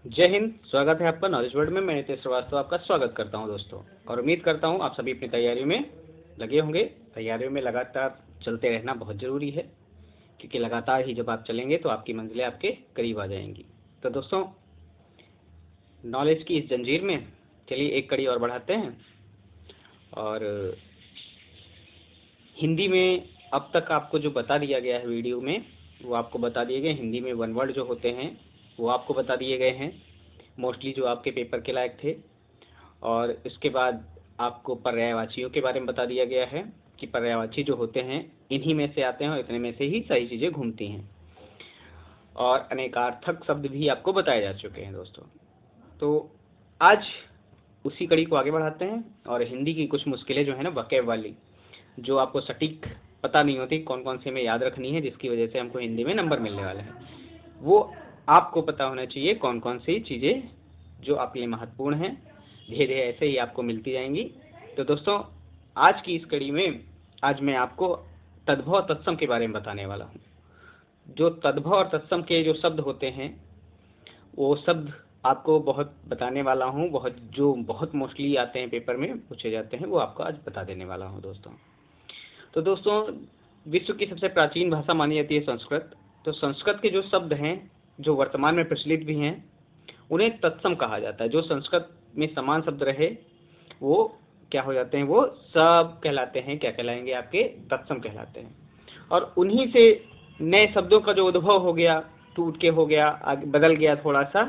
जय हिंद। स्वागत है आपका नॉलेज वर्ल्ड में। मैं नितेश श्रीवास्तव आपका स्वागत करता हूं दोस्तों, और उम्मीद करता हूं आप सभी अपनी तैयारियों में लगे होंगे। तैयारियों में लगातार चलते रहना बहुत ज़रूरी है, क्योंकि लगातार ही जब आप चलेंगे तो आपकी मंजिलें आपके करीब आ जाएंगी। तो दोस्तों, नॉलेज की इस जंजीर में चलिए एक कड़ी और बढ़ाते हैं। और हिंदी में अब तक आपको जो बता दिया गया है वीडियो में, वो आपको बता दिए गए। हिंदी में वन वर्ड जो होते हैं वो आपको बता दिए गए हैं, मोस्टली जो आपके पेपर के लायक थे। और इसके बाद आपको पर्यायवाचियों के बारे में बता दिया गया है कि पर्यायवाची जो होते हैं इन्हीं में से आते हैं और इतने में से ही सारी चीज़ें घूमती हैं। और अनेकार्थक शब्द भी आपको बताए जा चुके हैं दोस्तों। तो आज उसी कड़ी को आगे बढ़ाते हैं और हिंदी की कुछ मुश्किलें जो है ना, वकैब वाली, जो आपको सटीक पता नहीं होती कौन कौन से हमें याद रखनी है, जिसकी वजह से हमको हिंदी में नंबर मिलने वाले हैं, वो आपको पता होना चाहिए। कौन कौन सी चीज़ें जो आपके लिए महत्वपूर्ण हैं, धीरे धीरे ऐसे ही आपको मिलती जाएंगी। तो दोस्तों, आज की इस कड़ी में आज मैं आपको तद्भव तत्सम के बारे में बताने वाला हूँ। जो तद्भव और तत्सम के जो शब्द होते हैं, वो शब्द आपको बहुत बताने वाला हूँ। बहुत मोस्टली आते हैं, पेपर में पूछे जाते हैं, वो आपको आज बता देने वाला हूँ दोस्तों। तो दोस्तों, विश्व की सबसे प्राचीन भाषा मानी जाती है संस्कृत। तो संस्कृत के जो शब्द हैं, जो वर्तमान में प्रचलित भी हैं, उन्हें तत्सम कहा जाता है। जो संस्कृत में समान शब्द रहे वो क्या हो जाते हैं, वो सब कहलाते हैं। क्या कहलाएंगे? आपके तत्सम कहलाते हैं। और उन्हीं से नए शब्दों का जो उद्भव हो गया, टूट के हो गया, आगे बदल गया थोड़ा सा,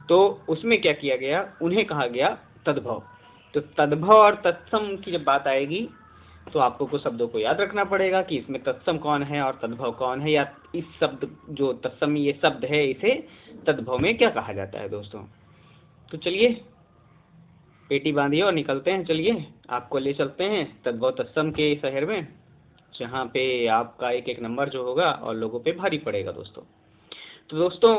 तो उसमें क्या किया गया, उन्हें कहा गया तद्भव। तो तद्भव और तत्सम की जब बात आएगी तो आपको कुछ शब्दों को याद रखना पड़ेगा कि इसमें तत्सम कौन है और तद्भव कौन है, या इस शब्द जो तत्सम ये शब्द है इसे तद्भव में क्या कहा जाता है दोस्तों। तो चलिए पेटी बांधिए और निकलते हैं। चलिए आपको ले चलते हैं तद्भव तत्सम के शहर में, जहाँ पे आपका एक एक नंबर जो होगा और लोगों पे भारी पड़ेगा दोस्तों। तो दोस्तों,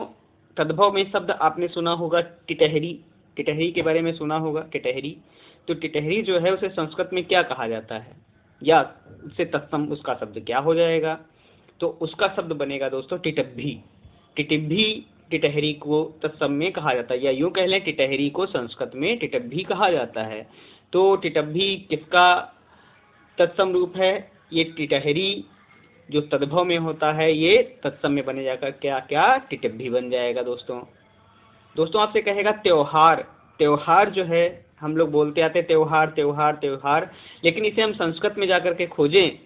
तद्भव में शब्द आपने सुना होगा टिटहरी। टिटहरी के बारे में सुना होगा, टिटहरी। तो टिटहरी जो है उसे संस्कृत में क्या कहा जाता है, या उससे तत्सम उसका शब्द क्या हो जाएगा? तो उसका शब्द बनेगा दोस्तों टिटब्भी। टिटब्भी टिटहरी को तत्सम में कहा जाता है, या यूं कह लें टिटहरी को संस्कृत में टिटब्भी कहा जाता है। तो टिटब्भी किसका तत्सम रूप है? ये टिटहरी जो तद्भव में होता है ये तत्सम में बने जाकर क्या क्या टिटब्भी बन जाएगा दोस्तों। दोस्तों, आपसे कहेगा त्योहार। त्योहार जो है, हम लोग बोलते आते हैं त्योहार त्योहार त्योहार, लेकिन इसे हम संस्कृत में जाकर के खोजें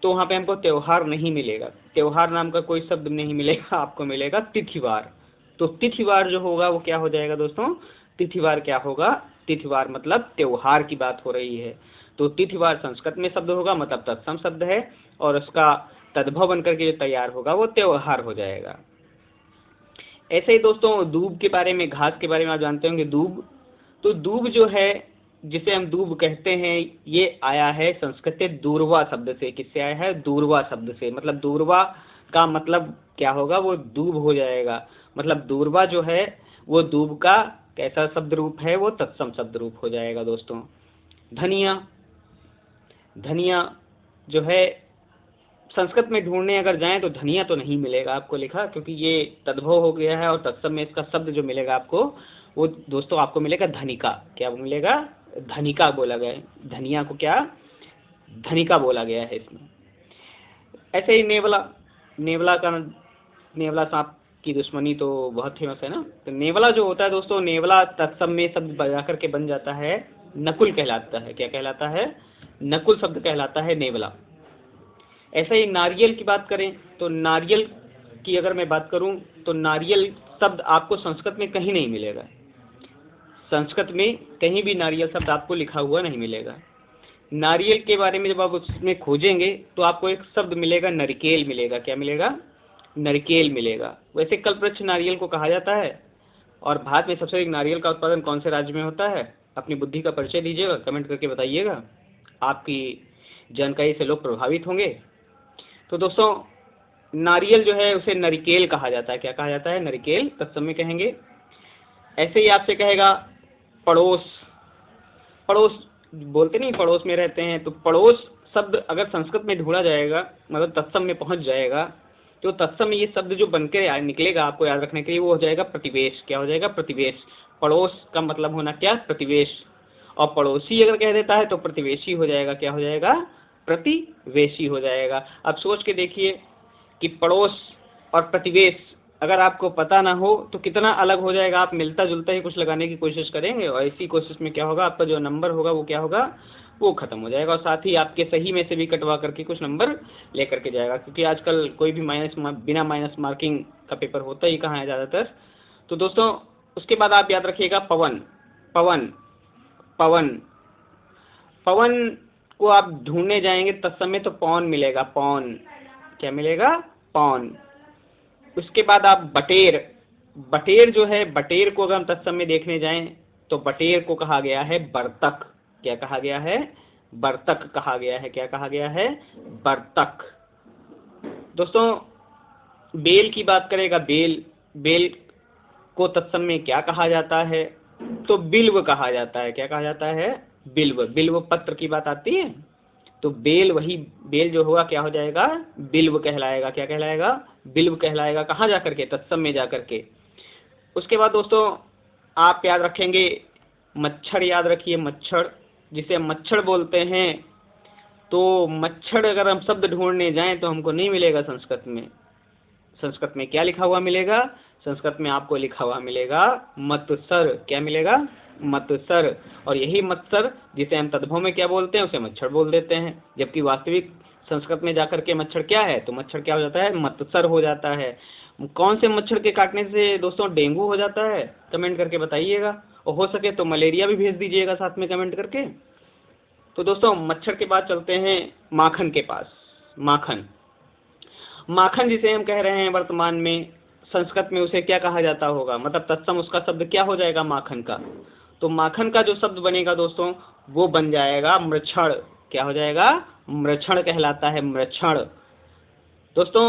तो वहाँ पे हमको त्योहार नहीं मिलेगा। त्योहार नाम का कोई शब्द नहीं मिलेगा, आपको मिलेगा तिथिवार। तो तिथिवार जो होगा वो क्या हो जाएगा दोस्तों? तिथिवार क्या होगा? तिथिवार मतलब त्योहार की बात हो रही है। तो तिथिवार संस्कृत में शब्द होगा, मतलब तत्सम शब्द है, और उसका तद्भव बनकर के जो तैयार होगा वो त्योहार हो जाएगा। ऐसे ही दोस्तों, दूब के बारे में, घास के बारे में आप जानते होंगे, दूब। तो दूब जो है, जिसे हम दूब कहते हैं, ये आया है संस्कृत से दूर्वा शब्द से। किससे आया है? दूर्वा शब्द से। मतलब दूर्वा का मतलब क्या होगा? वो दूब हो जाएगा। मतलब दूर्वा जो है वो दूब का कैसा शब्द रूप है? वो तत्सम शब्द रूप हो जाएगा दोस्तों। धनिया। धनिया जो है, संस्कृत में ढूंढने अगर जाएं तो धनिया तो नहीं मिलेगा आपको लिखा, क्योंकि ये तद्भव हो गया है। और तत्सम में इसका शब्द जो मिलेगा आपको, वो दोस्तों आपको मिलेगा धनिका। क्या मिलेगा? धनिका बोला गया है। धनिया को क्या? धनिका बोला गया है इसमें। ऐसे ही नेवला। नेवला का, नेवला सांप की दुश्मनी तो बहुत फेमस है ना। तो नेवला जो होता है दोस्तों, नेवला तत्सम में शब्द बजा करके बन जाता है, नकुल कहलाता है। क्या कहलाता है? नकुल शब्द कहलाता है नेवला। ऐसे ही नारियल की बात करें तो नारियल की अगर मैं बात करूं तो नारियल शब्द आपको संस्कृत में कहीं नहीं मिलेगा। संस्कृत में कहीं भी नारियल शब्द आपको लिखा हुआ नहीं मिलेगा। नारियल के बारे में जब आप उसमें खोजेंगे तो आपको एक शब्द मिलेगा, नरकेल मिलेगा। क्या मिलेगा? नरकेल मिलेगा। वैसे कल्पवृक्ष नारियल को कहा जाता है। और भारत में सबसे अधिक नारियल का उत्पादन कौन से राज्य में होता है? अपनी बुद्धि का परिचय दीजिएगा, कमेंट करके बताइएगा। आपकी जानकारी से लोग प्रभावित होंगे। तो दोस्तों, नारियल जो है उसे नरिकेल कहा जाता है। क्या कहा जाता है? नरिकेल तत्सम में कहेंगे। ऐसे ही आपसे कहेगा पड़ोस। पड़ोस बोलते नहीं, पड़ोस में रहते हैं। तो पड़ोस शब्द अगर संस्कृत में ढूंढा जाएगा, मतलब तत्सम में पहुंच जाएगा, तो तत्सम ये शब्द जो बनकर निकलेगा आपको याद रखने के लिए वो हो जाएगा प्रतिवेश। क्या हो जाएगा? प्रतिवेश। पड़ोस का मतलब होना क्या? प्रतिवेश। और पड़ोसी अगर कह देता है तो प्रतिवेशी हो जाएगा। क्या हो जाएगा? प्रतिवेशी हो जाएगा। अब सोच के देखिए कि पड़ोस और प्रतिवेश अगर आपको पता ना हो तो कितना अलग हो जाएगा। आप मिलता जुलता ही कुछ लगाने की कोशिश करेंगे और इसी कोशिश में क्या होगा, आपका जो नंबर होगा वो क्या होगा, वो खत्म हो जाएगा और साथ ही आपके सही में से भी कटवा करके कुछ नंबर लेकर के जाएगा, क्योंकि आजकल कोई भी बिना माइनस मार्किंग का पेपर होता ही कहाँ है ज़्यादातर। तो दोस्तों उसके बाद आप याद रखिएगा पवन। पवन पवन पवन को आप ढूंढने जाएंगे तत्समय तो पौन मिलेगा। पौन। क्या मिलेगा? पौन। उसके बाद आप बटेर। बटेर जो है, बटेर को अगर हम तत्समय देखने जाएं तो बटेर को कहा गया है बर्तक। क्या कहा गया है? बर्तक कहा गया है। क्या कहा गया है? बर्तक। दोस्तों बेल की बात करेगा, बेल। बेल को तत्समय क्या कहा जाता है? तो बिल्व कहा जाता है। क्या कहा जाता है? बिल्व। बिल्व पत्र की बात आती है तो बेल, वही बेल जो होगा क्या हो जाएगा? बिल्व कहलाएगा। क्या कहलाएगा? बिल्व कहलाएगा। कहाँ जाकर के? तत्समय जाकर के। उसके बाद दोस्तों आप याद रखेंगे मच्छर। याद रखिए मच्छर, जिसे मच्छर बोलते हैं। तो मच्छर अगर हम शब्द ढूंढने जाएं तो हमको नहीं मिलेगा संस्कृत में। संस्कृत में क्या लिखा हुआ मिलेगा? संस्कृत में आपको लिखा हुआ मिलेगा मत्सर। क्या मिलेगा? मत्सर। और यही मत्सर जिसे हम तद्भव में क्या बोलते हैं, उसे मच्छर बोल देते हैं, जबकि वास्तविक संस्कृत में जाकर के मच्छर क्या है? तो मच्छर क्या हो जाता है? मत्सर हो जाता है। कौन से मच्छर के काटने से दोस्तों डेंगू हो जाता है? कमेंट करके बताइएगा, और हो सके तो मलेरिया भी भेज दीजिएगा साथ में कमेंट करके। तो दोस्तों मच्छर के बाद चलते हैं माखन के पास। माखन। माखन जिसे हम कह रहे हैं वर्तमान में, संस्कृत में उसे क्या कहा जाता होगा? मतलब तत्सम उसका शब्द क्या हो जाएगा माखन का? तो माखन का जो शब्द बनेगा दोस्तों वो बन जाएगा मृक्षण। क्या हो जाएगा? मृक्षण कहलाता है। मृक्षण। दोस्तों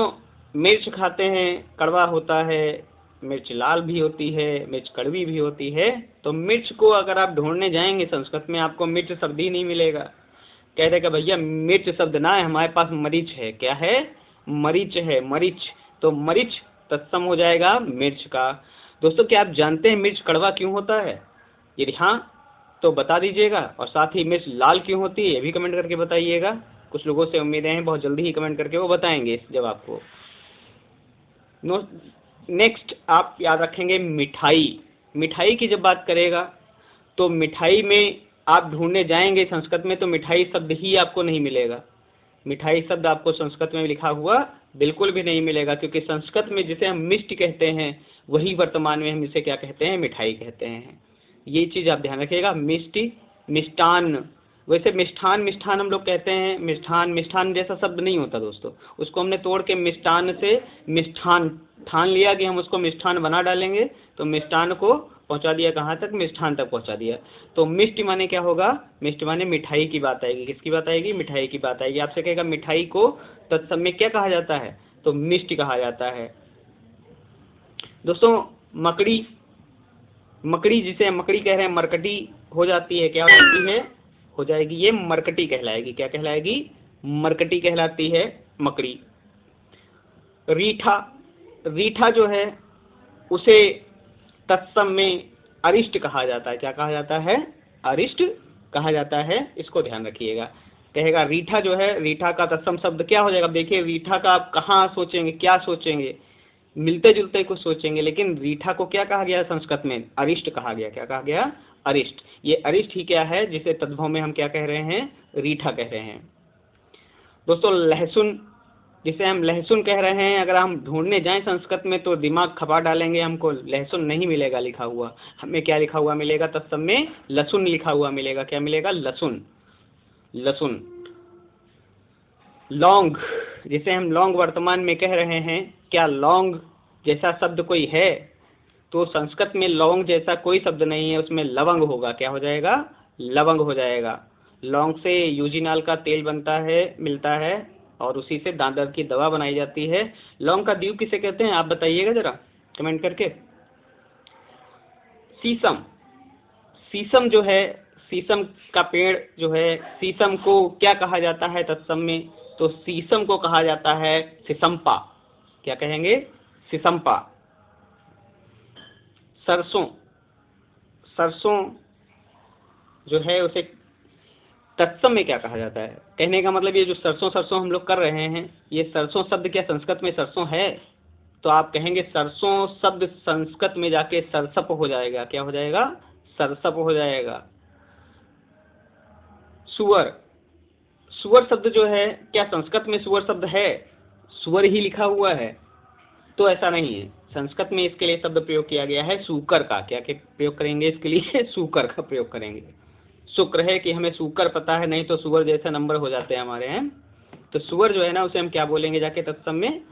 मिर्च खाते हैं, कड़वा होता है, मिर्च लाल भी होती है, मिर्च कड़वी भी होती है। तो मिर्च को अगर आप ढूंढने जाएंगे संस्कृत में आपको मिर्च शब्द ही नहीं मिलेगा। कह देगा भैया मिर्च शब्द ना है, हमारे पास मरीच है। क्या है? मरीच है। मरीच। तो मरीच तत्सम हो जाएगा मिर्च का। दोस्तों क्या आप जानते हैं मिर्च कड़वा क्यों होता है? यदि हाँ तो बता दीजिएगा, और साथ ही मिर्च लाल क्यों होती है ये भी कमेंट करके बताइएगा। कुछ लोगों से उम्मीदें हैं बहुत जल्दी ही कमेंट करके वो बताएंगे इस जवाब को। नेक्स्ट आप याद रखेंगे मिठाई। मिठाई की जब बात करेगा तो मिठाई में आप ढूंढने जाएंगे संस्कृत में तो मिठाई शब्द ही आपको नहीं मिलेगा। मिठाई शब्द आपको संस्कृत में लिखा हुआ बिल्कुल भी नहीं मिलेगा, क्योंकि संस्कृत में जिसे हम मिष्ट कहते हैं वही वर्तमान में हम इसे क्या कहते हैं? मिठाई कहते हैं। ये चीज़ आप ध्यान रखिएगा। मिष्टि, मिष्टान। वैसे मिष्ठान मिष्ठान हम लोग कहते हैं, मिष्ठान मिष्ठान जैसा शब्द नहीं होता दोस्तों। उसको हमने तोड़ के मिष्टान से मिष्ठान ठान लिया कि हम उसको मिष्ठान बना डालेंगे, तो मिष्ठान को पहुंचा दिया कहाँ तक? मिष्ठान तक पहुंचा दिया। तो मिष्ट माने क्या होगा? मिष्ट माने मिठाई की बात आएगी। किसकी बात आएगी? मिठाई की बात आएगी। आपसे कहेगा मिठाई को तत्सम में क्या कहा जाता है? तो मिष्ट कहा जाता है। दोस्तों मकड़ी। मकड़ी जिसे हम मकड़ी कह रहे हैं मरकटी हो जाती है। क्या हो जाती है? हो जाएगी ये मरकटी कहलाएगी। क्या कहलाएगी? मरकटी कहलाती है मकड़ी। रीठा। रीठा जो है उसे तत्सम में अरिष्ट कहा जाता है। क्या कहा जाता है? अरिष्ट कहा जाता है। इसको ध्यान रखिएगा। कहेगा रीठा जो है, रीठा का तत्सम शब्द क्या हो जाएगा? देखिए रीठा का आप कहाँ सोचेंगे, क्या सोचेंगे? मिलते जुलते कुछ सोचेंगे, लेकिन रीठा को क्या कहा गया संस्कृत में? अरिष्ट कहा गया। क्या कहा गया? अरिष्ट। ये अरिष्ट ही क्या है जिसे तद्भव में हम क्या कह रहे हैं? रीठा कह रहे हैं। दोस्तों लहसुन, जिसे हम लहसुन कह रहे हैं, अगर हम ढूंढने जाएं संस्कृत में तो दिमाग खपा डालेंगे, हमको लहसुन नहीं मिलेगा लिखा हुआ। हमें क्या लिखा हुआ मिलेगा? तत्सम में लहसुन लिखा हुआ मिलेगा। क्या मिलेगा? लहसुन। लहसुन। लौंग, जिसे हम लौंग वर्तमान में कह रहे हैं, क्या लौंग जैसा शब्द कोई है? तो संस्कृत में लौंग जैसा कोई शब्द नहीं है, उसमें लवंग होगा। क्या हो जाएगा? लवंग हो जाएगा। लौंग से यूजिनाल का तेल बनता है, मिलता है, और उसी से दांत दर्द की दवा बनाई जाती है। लौंग का द्वीप किसे कहते हैं आप बताइएगा जरा कमेंट करके। शीशम। शीशम जो है, शीशम का पेड़ जो है, शीशम को क्या कहा जाता है तत्सम में? तो शीशम को कहा जाता है सिसंपा। क्या कहेंगे? सिसंपा। सरसों, सरसों जो है उसे तत्सम में क्या कहा जाता है? कहने का मतलब ये जो सरसों सरसों हम लोग कर रहे हैं, ये सरसों शब्द क्या संस्कृत में सरसों है? तो आप कहेंगे सरसों शब्द संस्कृत में जाके सरसप हो जाएगा। क्या हो जाएगा? सरसप हो जाएगा। सुअर, सुअर शब्द जो है क्या संस्कृत में सुअर शब्द है? सुअर ही लिखा हुआ है, तो ऐसा नहीं है। संस्कृत में इसके लिए शब्द प्रयोग किया गया है सूकर का। क्या के प्रयोग करेंगे इसके लिए? सूकर का प्रयोग करेंगे। शुक्र है कि हमें सूकर पता है, नहीं तो सुअर जैसे नंबर हो जाते हैं हमारे हैं। तो सुअर जो है ना, उसे हम क्या बोलेंगे जाके तत्सम में?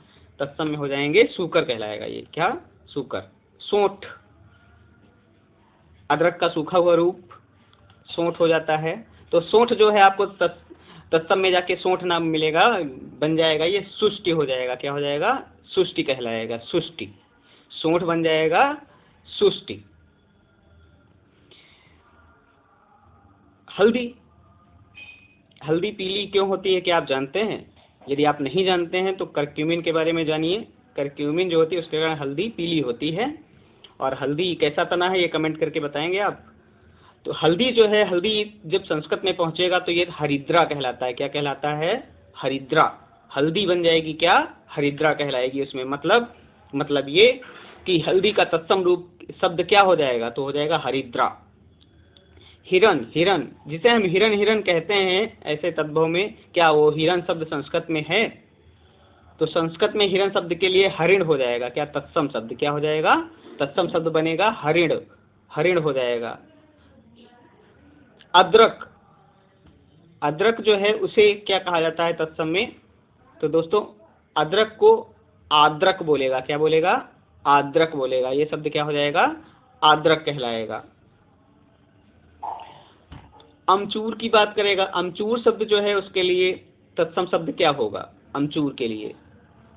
तत्सम में हो जाएंगे सूकर कहलाएगा ये। क्या? सूकर। सोंठ, अदरक का सूखा हुआ रूप सोंठ हो जाता है। तो सोंठ जो है आपको तत्सम में जाके सोंठ नाम मिलेगा, बन जाएगा ये सुष्टि हो जाएगा। क्या हो जाएगा? सुष्टि कहलाएगा। सुष्टि, सोंठ बन जाएगा सुष्टि। हल्दी, हल्दी पीली क्यों होती है क्या आप जानते हैं? यदि आप नहीं जानते हैं तो करक्यूमिन के बारे में जानिए। करक्यूमिन जो होती है उसके कारण हल्दी पीली होती है। और हल्दी कैसा तना है ये कमेंट करके बताएंगे आप। तो हल्दी जो है, हल्दी जब संस्कृत में पहुंचेगा तो ये हरिद्रा कहलाता है। क्या कहलाता है? हरिद्रा। हल्दी बन जाएगी क्या? हरिद्रा कहलाएगी। उसमें मतलब ये कि हल्दी का तत्सम रूप शब्द क्या हो जाएगा? तो हो जाएगा हरिद्रा। हिरन, हिरन जिसे हम हिरन हिरन कहते हैं ऐसे तद्भव में, क्या वो हिरन शब्द संस्कृत में है? तो संस्कृत में हिरन शब्द के लिए हरिण हो जाएगा। क्या? तत्सम शब्द। क्या हो जाएगा? तत्सम शब्द बनेगा हरिण, हरिण हो जाएगा। अदरक, अदरक जो है उसे क्या कहा जाता है तत्सम में? तो दोस्तों अदरक को आद्रक बोलेगा। क्या बोलेगा? आद्रक बोलेगा। ये शब्द क्या हो जाएगा? आद्रक कहलाएगा। अमचूर की बात करेगा। अमचूर शब्द जो है उसके लिए तत्सम शब्द क्या होगा? अमचूर के लिए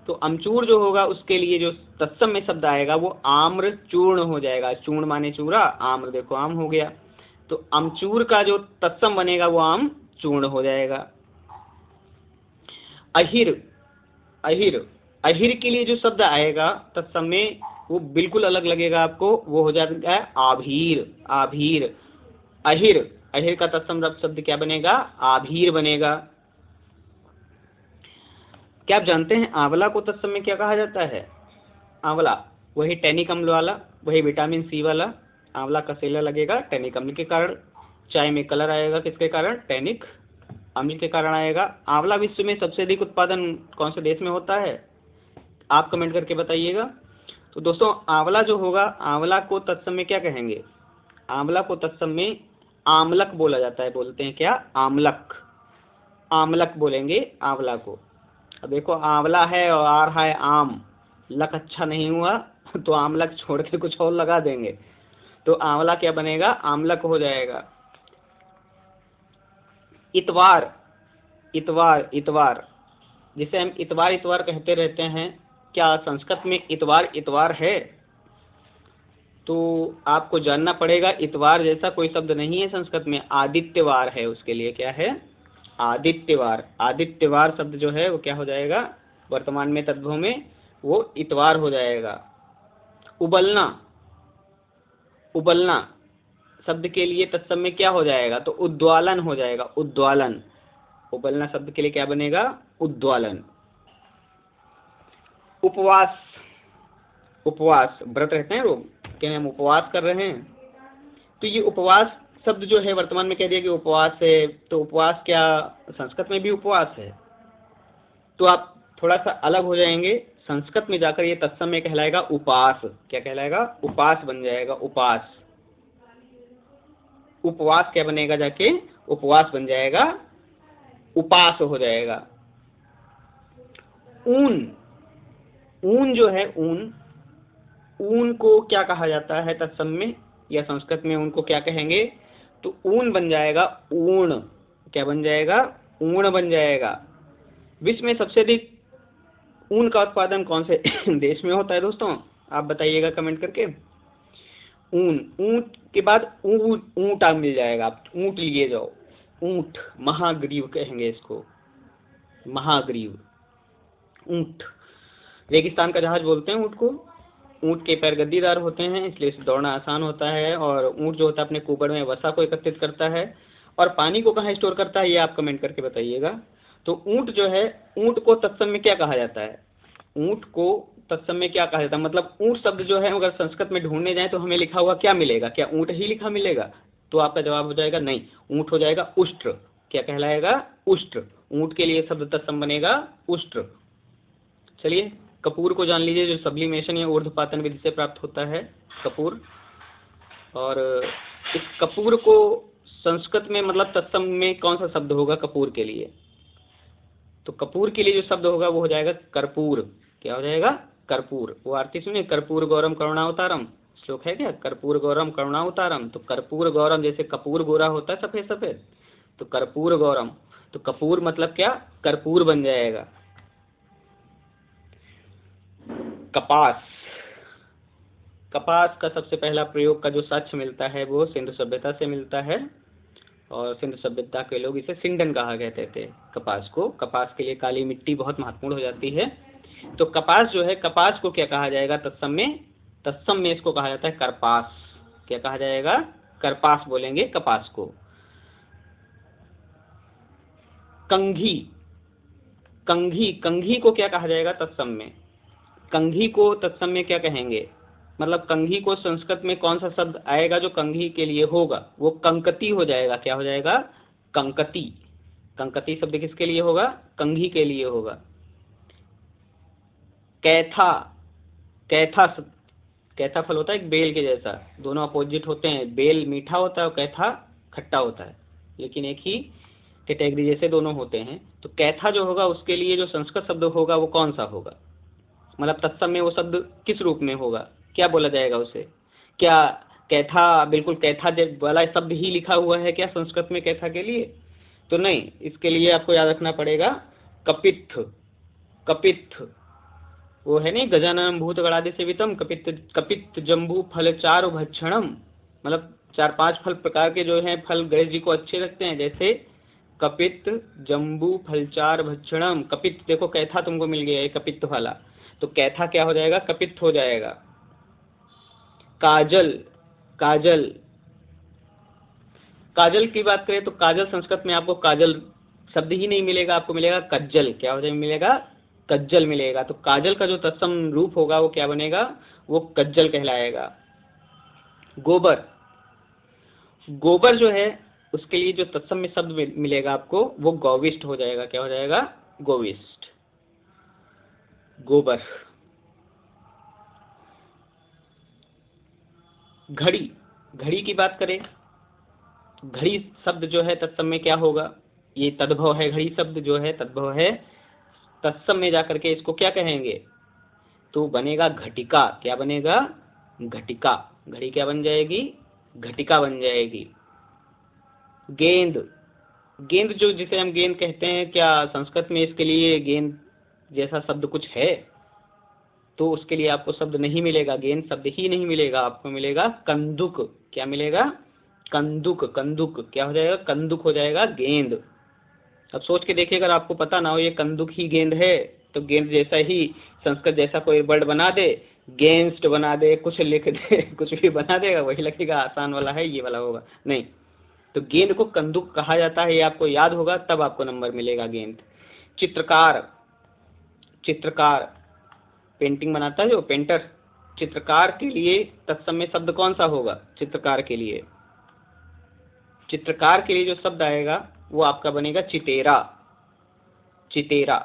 तो अमचूर जो होगा उसके लिए जो तत्सम में शब्द आएगा वो आम्र चूर्ण हो जाएगा। चूर्ण माने चूरा, आम्र देखो आम हो गया। तो अमचूर का जो तत्सम बनेगा वो आम चूर्ण हो जाएगा। अहिर, अहिर, अहिर के लिए जो शब्द आएगा तत्सम में वो बिल्कुल अलग लगेगा आपको। वो हो जाएगा आभीर, आभीर। अहिर, अहिर का तत्सम शब्द क्या बनेगा? आभीर बनेगा। क्या आप जानते हैं आंवला को तत्सम में क्या कहा जाता है? आंवला, वही टैनिक अम्ल वाला, वही विटामिन सी वाला। आंवला कसेला लगेगा टैनिक अम्ल के कारण। चाय में कलर आएगा किसके कारण? टैनिक अम्ल के कारण आएगा। आंवला विश्व में सबसे अधिक उत्पादन कौन से देश में होता है? आप कमेंट करके बताइएगा। तो दोस्तों आंवला जो होगा, आंवला को तत्सम में क्या कहेंगे? आंवला को तत्सम में आमलक बोला जाता है। बोलते हैं क्या? आमलक, आमलक बोलेंगे आंवला को। अब देखो आंवला है और आ रहा है आम, लक अच्छा नहीं हुआ तो आमलक छोड़ के कुछ और लगा देंगे, तो आंवला क्या बनेगा? आमलक हो जाएगा। इतवार, इतवार, इतवार जिसे हम इतवार इतवार कहते रहते हैं, क्या संस्कृत में इतवार इतवार है? तो आपको जानना पड़ेगा। इतवार जैसा कोई शब्द नहीं है संस्कृत में। आदित्यवार है उसके लिए। क्या है? आदित्यवार। आदित्यवार शब्द जो है वो क्या हो जाएगा वर्तमान में तद्भव में? वो इतवार हो जाएगा। उबलना, उबलना शब्द के लिए तत्सम में क्या हो जाएगा? तो उद्वालन हो जाएगा। उद्वालन, उबलना शब्द के लिए क्या बनेगा? उद्वालन। उपवास, उपवास व्रत रहते हैं लोग, क्या हम उपवास कर रहे हैं? तो ये उपवास शब्द जो है वर्तमान में कह दिया कि उपवास है, तो उपवास क्या संस्कृत में भी उपवास है? तो आप थोड़ा सा अलग हो जाएंगे। संस्कृत में जाकर ये तत्सम में कहलाएगा उपास। क्या कहलाएगा? उपास बन जाएगा। उपास, उपवास क्या बनेगा जाके? उपवास बन जाएगा, उपास हो जाएगा। ऊन, ऊन जो है ऊन, ऊन को क्या कहा जाता है तत्सम में या संस्कृत में? ऊन को क्या कहेंगे? तो ऊन बन जाएगा ऊण। क्या बन जाएगा? ऊण बन जाएगा। विश्व में सबसे अधिक ऊन का उत्पादन कौन से देश में होता है दोस्तों? आप बताइएगा कमेंट करके। ऊन, ऊंट के बाद ऊंट आप मिल जाएगा। आप ऊंट लिए जाओ। ऊंट, महाग्रीव कहेंगे इसको, महाग्रीव, ऊंट। रेगिस्तान का जहाज बोलते हैं ऊँट को। ऊँट के पैर गद्दीदार होते हैं इसलिए इसे दौड़ना आसान होता है। और ऊँट जो होता है अपने कुबड़ में वसा को एकत्रित करता है। और पानी को कहाँ स्टोर करता है ये आप कमेंट करके बताइएगा। तो ऊँट जो है, ऊँट को तत्सम में क्या कहा जाता है? ऊँट को तत्सम में क्या कहा जाता है? मतलब ऊँट शब्द जो है अगर संस्कृत में ढूंढने जाए तो हमें लिखा हुआ क्या मिलेगा? क्या ऊँट ही लिखा मिलेगा? तो आपका जवाब हो जाएगा नहीं, ऊँट हो जाएगा उष्ट्र। क्या कहलाएगा? उष्ट्र। ऊँट के लिए शब्द तत्सम बनेगा उष्ट्र। चलिए कपूर को जान लीजिए, जो सब्लिमेशन या ऊर्ध्वपातन विधि से प्राप्त होता है, कपूर। और इस कपूर को संस्कृत में मतलब तत्सम में कौन सा शब्द होगा कपूर के लिए? तो कपूर के लिए जो शब्द होगा वो हो जाएगा कर्पूर। क्या हो जाएगा? कर्पूर। वो आरती सुनिए, कर्पूर गौरम करुणावतारम, श्लोक है क्या? कर्पूर गौरम करुणावतारम। तो कर्पूर गौरम, जैसे कपूर गोरा होता है सफेद सफेद, तो कर्पूर गौरम। तो कपूर मतलब क्या? कर्पूर बन जाएगा। कपास। कपास का सबसे पहला प्रयोग का जो साक्ष्य मिलता है वो सिंधु सभ्यता से मिलता है। और सिंधु सभ्यता के लोग इसे सिंडन कहा कहते थे कपास को। कपास के लिए काली मिट्टी बहुत महत्वपूर्ण हो जाती है। तो कपास जो है, कपास को क्या कहा जाएगा तत्सम में? तत्सम में इसको कहा जाता है करपास। क्या कहा जाएगा? करपास बोलेंगे कपास को। कंघी। कंघी, कंघी को क्या कहा जाएगा तत्सम में? कंघी को तत्सम में क्या कहेंगे? मतलब कंघी को संस्कृत में कौन सा शब्द आएगा जो कंघी के लिए होगा? वो कंकती हो जाएगा। क्या हो जाएगा? कंकती। कंकती शब्द किसके लिए होगा? कंघी के लिए होगा। कैथा। कैथा, कैथा फल होता है एक बेल के जैसा, दोनों अपोजिट होते हैं। बेल मीठा होता है और कैथा खट्टा होता है, लेकिन एक ही कैटेगरी जैसे दोनों होते हैं। तो कैथा जो होगा उसके लिए जो संस्कृत शब्द होगा वो कौन सा होगा? मतलब तत्सम में वो शब्द किस रूप में होगा? क्या बोला जाएगा उसे? क्या कैथा, बिल्कुल कैथा वाला शब्द ही लिखा हुआ है क्या संस्कृत में कैथा के लिए? तो नहीं, इसके लिए आपको याद रखना पड़ेगा कपित्थ। कपित्थ वो है नहीं, गजाननम भूत गणादि सेवितम कपित्थ, कपित्थ जम्बू फल चारु भक्षणम। मतलब 4-5 फल प्रकार के जो हैं फल गणेश जी को अच्छे लगते हैं, जैसे कपित्थ जम्बू फलचार भक्षणम। कपित्थ देखो कैथा तुमको मिल गया है कपित्थ वाला, तो कैथा क्या हो जाएगा? कपित्थ हो जाएगा। काजल। काजल, काजल की बात करें तो काजल संस्कृत में आपको काजल शब्द ही नहीं मिलेगा, आपको मिलेगा कज्जल। क्या हो जाएगा? मिलेगा कज्जल मिलेगा। तो काजल का जो तत्सम रूप होगा वो क्या बनेगा? वो कज्जल कहलाएगा। गोबर। गोबर जो है उसके लिए जो तत्सम में शब्द मिलेगा आपको वो गौविष्ठ हो जाएगा। क्या हो जाएगा? गोविष्ठ। गोबर। घड़ी। घड़ी की बात करें, घड़ी शब्द जो है तत्सम में क्या होगा? ये तद्भव है, घड़ी शब्द जो है तद्भव है। तत्सम में जाकर के इसको क्या कहेंगे? तो बनेगा घटिका। क्या बनेगा? घटिका। घड़ी क्या बन जाएगी? घटिका बन जाएगी। गेंद। गेंद जो जिसे हम गेंद कहते हैं, क्या संस्कृत में इसके लिए गेंद जैसा शब्द कुछ है? तो उसके लिए आपको शब्द नहीं मिलेगा, गेंद शब्द ही नहीं मिलेगा, आपको मिलेगा कंदुक। क्या मिलेगा? कंदुक। कंदुक क्या हो जाएगा? कंदुक हो जाएगा गेंद। अब सोच के देखिए, अगर आपको पता ना हो ये कंदुक ही गेंद है तो गेंद जैसा ही संस्कृत जैसा कोई वर्ड बना दे, गेंस्ट बना दे, कुछ लिख दे, कुछ भी बना देगा, वही लगेगा आसान वाला है, ये वाला होगा नहीं। तो गेंद को कंदुक कहा जाता है, ये आपको याद होगा तब आपको नंबर मिलेगा। गेंद। चित्रकार। चित्रकार पेंटिंग बनाता है जो पेंटर, चित्रकार के लिए तत्सम शब्द कौन सा होगा? चित्रकार के लिए, चित्रकार के लिए जो शब्द आएगा वो आपका बनेगा चितेरा। चितेरा।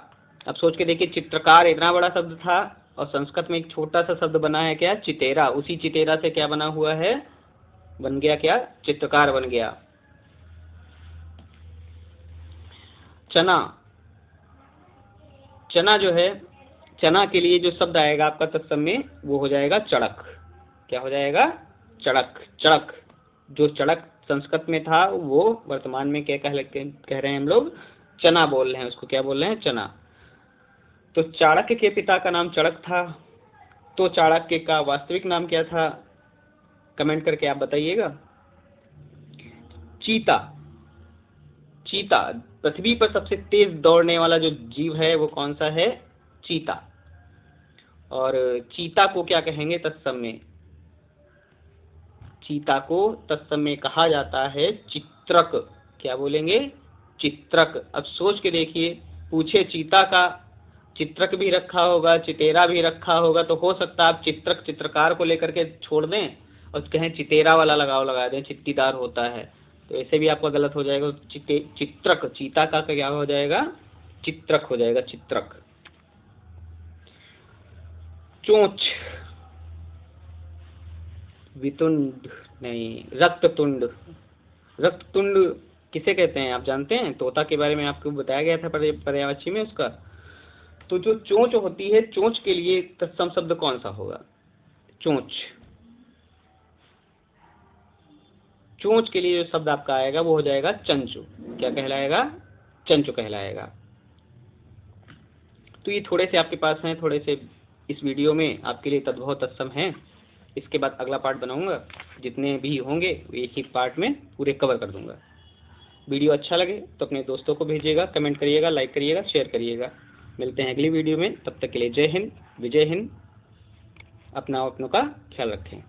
अब सोच के देखिए, चित्रकार इतना बड़ा शब्द था और संस्कृत में एक छोटा सा शब्द बना है क्या? चितेरा। उसी चितेरा से क्या बना हुआ है? बन गया क्या? चित्रकार बन गया। चना। चना जो है, चना के लिए जो शब्द आएगा आपका तत्सम में वो हो जाएगा चड़क। क्या हो जाएगा? चड़क। चड़क। जो चड़क संस्कृत में था वो वर्तमान में क्या कह रहे हैं हम लोग? चना बोल रहे हैं उसको। क्या बोल रहे हैं? चना। तो चाणक्य के पिता का नाम चड़क था, तो चाणक्य का वास्तविक नाम क्या था? कमेंट करके आप बताइएगा। चीता। चीता, पृथ्वी पर सबसे तेज दौड़ने वाला जो जीव है वो कौन सा है? चीता। और चीता को क्या कहेंगे तत्सम में? चीता को तत्सम में कहा जाता है चित्रक। क्या बोलेंगे? चित्रक। अब सोच के देखिए, पूछे चीता का चित्रक भी रखा होगा, चितेरा भी रखा होगा, तो हो सकता है आप चित्रक चित्रकार को लेकर के छोड़ दें और कहें चितेरा वाला लगाओ, लगा दें, चित्तीदार होता है, तो ऐसे भी आपका गलत हो जाएगा। चित्रक, चीता का क्या हो जाएगा? चित्रक हो जाएगा, चित्रक। चोंच, वितुंड नहीं, रक्ततुंड। रक्ततुंड किसे कहते हैं आप जानते हैं? तोता के बारे में आपको बताया गया था पर्यायवाची में उसका। तो जो चोंच होती है, चोंच के लिए तत्सम शब्द कौन सा होगा? चोंच। चोंच के लिए जो शब्द आपका आएगा वो हो जाएगा चंचु। क्या कहलाएगा? चंचु कहलाएगा। तो ये थोड़े से आपके पास हैं, थोड़े से इस वीडियो में आपके लिए तद्भव तत्सम हैं। इसके बाद अगला पार्ट बनाऊंगा, जितने भी होंगे एक ही पार्ट में पूरे कवर कर दूंगा। वीडियो अच्छा लगे तो अपने दोस्तों को भेजिएगा, कमेंट करिएगा, लाइक करिएगा, शेयर करिएगा। मिलते हैं अगली वीडियो में, तब तक के लिए जय हिंद, विजय हिंद। अपना अपनों का ख्याल रखें।